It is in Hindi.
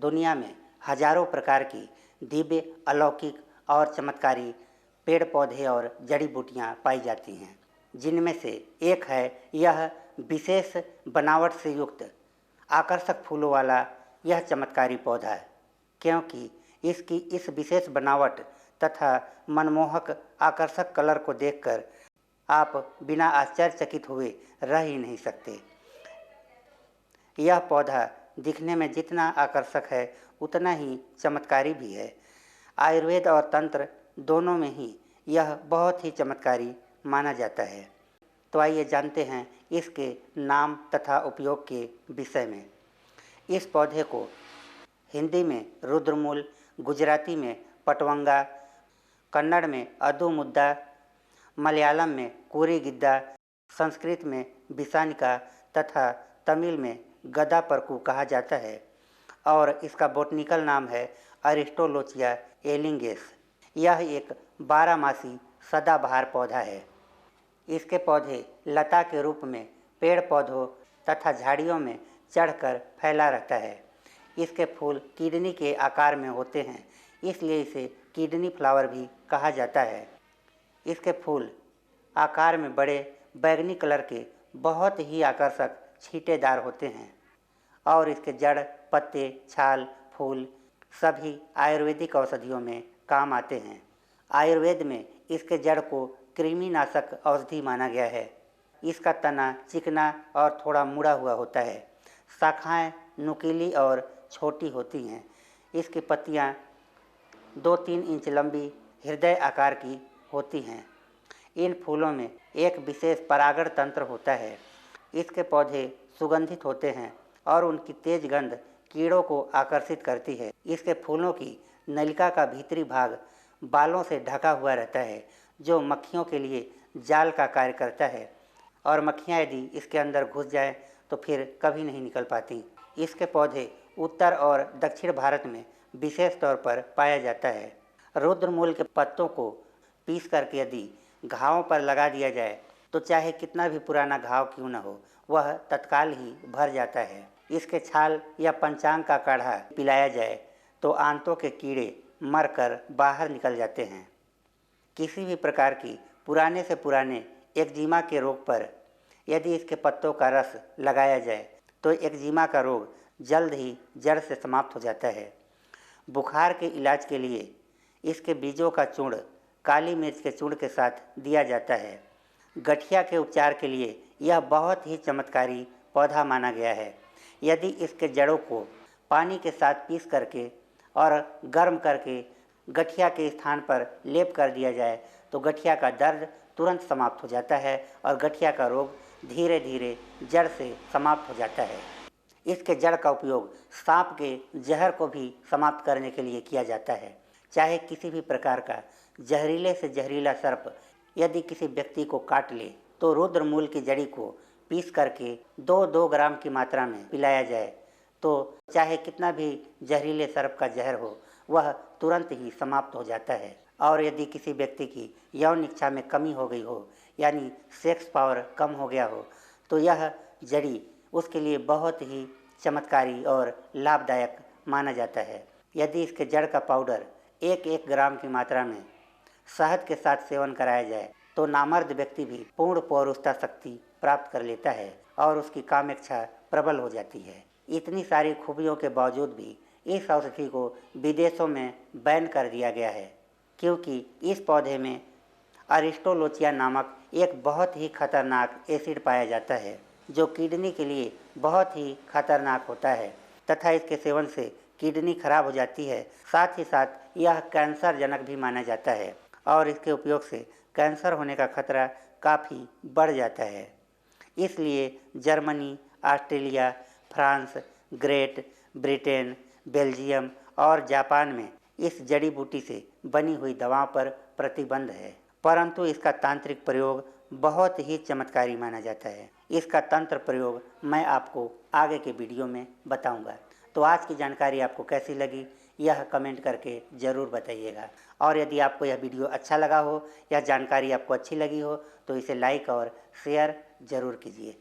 दुनिया में हजारों प्रकार की दिव्य, अलौकिक और चमत्कारी पेड़ पौधे और जड़ी बूटियाँ पाई जाती हैं, जिनमें से एक है यह विशेष बनावट से युक्त आकर्षक फूलों वाला यह चमत्कारी पौधा, क्योंकि इसकी इस विशेष बनावट तथा मनमोहक आकर्षक कलर को देखकर आप बिना आश्चर्यचकित हुए रह ही नहीं सकते। यह पौधा दिखने में जितना आकर्षक है उतना ही चमत्कारी भी है। आयुर्वेद और तंत्र दोनों में ही यह बहुत ही चमत्कारी माना जाता है। तो आइए जानते हैं इसके नाम तथा उपयोग के विषय में। इस पौधे को हिंदी में रुद्रमूल, गुजराती में पटवंगा, कन्नड़ में अदुमुद्दा, मलयालम में कूरीगिद्दा, संस्कृत में बिसानिका तथा तमिल में गदापरकू कहा जाता है और इसका बॉटनिकल नाम है अरिस्टोलोचिया एलिंगेस। यह एक 12मासी सदाबहार पौधा है। इसके पौधे लता के रूप में पेड़ पौधों तथा झाड़ियों में चढ़कर फैला रहता है। इसके फूल किडनी के आकार में होते हैं, इसलिए इसे किडनी फ्लावर भी कहा जाता है। इसके फूल आकार में बड़े बैंगनी कलर के बहुत ही आकर्षक छींटेदार होते हैं और इसके जड़, पत्ते, छाल, फूल सभी आयुर्वेदिक औषधियों में काम आते हैं। आयुर्वेद में इसके जड़ को कृमिनाशक औषधि माना गया है। इसका तना चिकना और थोड़ा मुड़ा हुआ होता है। शाखाएं नुकीली और छोटी होती हैं। इसकी पत्तियां 2-3 इंच लंबी हृदय आकार की होती हैं। इन फूलों में एक विशेष परागण तंत्र होता है। इसके पौधे सुगंधित होते हैं और उनकी तेज गंध कीड़ों को आकर्षित करती है। इसके फूलों की नलिका का भीतरी भाग बालों से ढका हुआ रहता है, जो मक्खियों के लिए जाल का कार्य करता है और मक्खियाँ यदि इसके अंदर घुस जाए तो फिर कभी नहीं निकल पाती। इसके पौधे उत्तर और दक्षिण भारत में विशेष तौर पर पाया जाता है। रुद्रमूल के पत्तों को पीस करके यदि घावों पर लगा दिया जाए तो चाहे कितना भी पुराना घाव क्यों न हो, वह तत्काल ही भर जाता है। इसके छाल या पंचांग का काढ़ा पिलाया जाए तो आंतों के कीड़े मरकर बाहर निकल जाते हैं। किसी भी प्रकार की पुराने से पुराने एक्जिमा के रोग पर यदि इसके पत्तों का रस लगाया जाए तो एक्जिमा का रोग जल्द ही जड़ से समाप्त हो जाता है। बुखार के इलाज के लिए इसके बीजों का चूर्ण काली मिर्च के चूर्ण के साथ दिया जाता है। गठिया के उपचार के लिए यह बहुत ही चमत्कारी पौधा माना गया है। यदि इसके जड़ों को पानी के साथ पीस करके और गर्म करके गठिया के स्थान पर लेप कर दिया जाए तो गठिया का दर्द तुरंत समाप्त हो जाता है और गठिया का रोग धीरे धीरे जड़ से समाप्त हो जाता है। इसके जड़ का उपयोग सांप के जहर को भी समाप्त करने के लिए किया जाता है। चाहे किसी भी प्रकार का जहरीले से जहरीला सर्प यदि किसी व्यक्ति को काट ले तो रुद्रमूल की जड़ी को पीस करके 2-2 ग्राम की मात्रा में पिलाया जाए तो चाहे कितना भी जहरीले सर्प का जहर हो, वह तुरंत ही समाप्त हो जाता है। और यदि किसी व्यक्ति की यौन इच्छा में कमी हो गई हो, यानी सेक्स पावर कम हो गया हो, तो यह जड़ी उसके लिए बहुत ही चमत्कारी और लाभदायक माना जाता है। यदि इसके जड़ का पाउडर 1-1 ग्राम की मात्रा में शहद के साथ सेवन कराया जाए तो नामर्द व्यक्ति भी पूर्ण पौरुषता शक्ति प्राप्त कर लेता है और उसकी कामेच्छा प्रबल हो जाती है। इतनी सारी खूबियों के बावजूद भी इस औषधि को विदेशों में बैन कर दिया गया है, क्योंकि इस पौधे में अरिस्टोलोचिया नामक एक बहुत ही खतरनाक एसिड पाया जाता है, जो किडनी के लिए बहुत ही खतरनाक होता है तथा इसके सेवन से किडनी खराब हो जाती है। साथ ही साथ यह कैंसर जनक भी माना जाता है और इसके उपयोग से कैंसर होने का खतरा काफ़ी बढ़ जाता है। इसलिए Germany, Australia, France, great Britain, Belgium और जापान में इस जड़ी बूटी से बनी हुई दवाओं पर प्रतिबंध है, परंतु इसका तांत्रिक प्रयोग बहुत ही चमत्कारी माना जाता है। इसका तंत्र प्रयोग मैं आपको आगे के वीडियो में बताऊंगा। तो आज की जानकारी आपको कैसी लगी, यह कमेंट करके ज़रूर बताइएगा। और यदि आपको यह वीडियो अच्छा लगा हो या जानकारी आपको अच्छी लगी हो तो इसे लाइक और शेयर ज़रूर कीजिए।